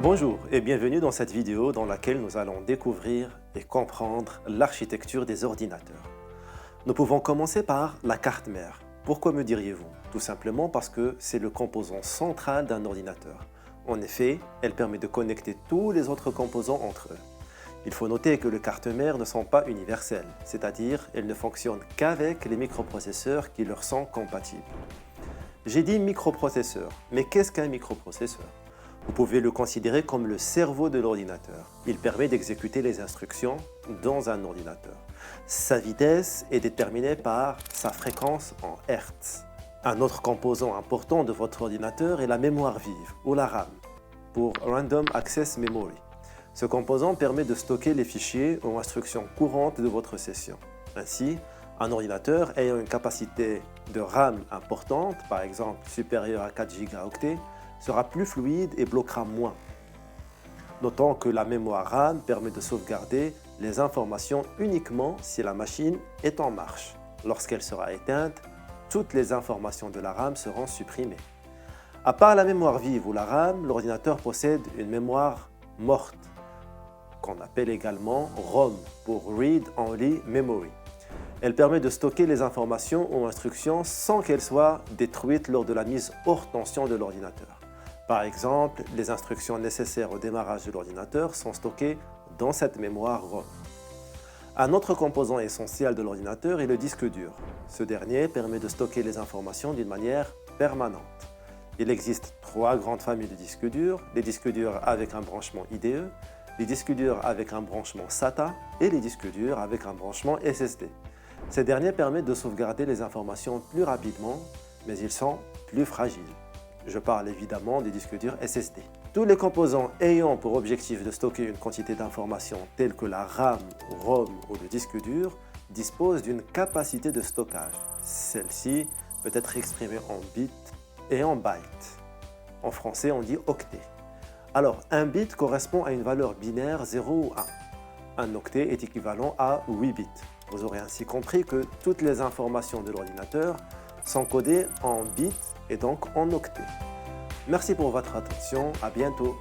Bonjour et bienvenue dans cette vidéo dans laquelle nous allons découvrir et comprendre l'architecture des ordinateurs. Nous pouvons commencer par la carte mère. Pourquoi me diriez-vous? Tout simplement parce que c'est le composant central d'un ordinateur. En effet, elle permet de connecter tous les autres composants entre eux. Il faut noter que les cartes mères ne sont pas universelles, c'est-à-dire elles ne fonctionnent qu'avec les microprocesseurs qui leur sont compatibles. J'ai dit microprocesseur, mais qu'est-ce qu'un microprocesseur? Vous pouvez le considérer comme le cerveau de l'ordinateur. Il permet d'exécuter les instructions dans un ordinateur. Sa vitesse est déterminée par sa fréquence en Hertz. Un autre composant important de votre ordinateur est la mémoire vive, ou la RAM, pour Random Access Memory. Ce composant permet de stocker les fichiers ou instructions courantes de votre session. Ainsi, un ordinateur ayant une capacité de RAM importante, par exemple supérieure à 4 gigaoctets, sera plus fluide et bloquera moins. Notons que la mémoire RAM permet de sauvegarder les informations uniquement si la machine est en marche. Lorsqu'elle sera éteinte, toutes les informations de la RAM seront supprimées. À part la mémoire vive ou la RAM, l'ordinateur possède une mémoire morte, qu'on appelle également ROM pour Read Only Memory. Elle permet de stocker les informations ou instructions sans qu'elles soient détruites lors de la mise hors tension de l'ordinateur. Par exemple, les instructions nécessaires au démarrage de l'ordinateur sont stockées dans cette mémoire ROM. Un autre composant essentiel de l'ordinateur est le disque dur. Ce dernier permet de stocker les informations d'une manière permanente. Il existe trois grandes familles de disques durs, les disques durs avec un branchement IDE, les disques durs avec un branchement SATA et les disques durs avec un branchement SSD. Ces derniers permettent de sauvegarder les informations plus rapidement, mais ils sont plus fragiles. Je parle évidemment des disques durs SSD. Tous les composants ayant pour objectif de stocker une quantité d'informations telles que la RAM, ROM ou le disque dur disposent d'une capacité de stockage. Celle-ci peut être exprimée en bits et en bytes. En français, on dit octets. Alors, un bit correspond à une valeur binaire 0 ou 1. Un octet est équivalent à 8 bits. Vous aurez ainsi compris que toutes les informations de l'ordinateur sont codées en bits et donc en octets. Merci pour votre attention, à bientôt.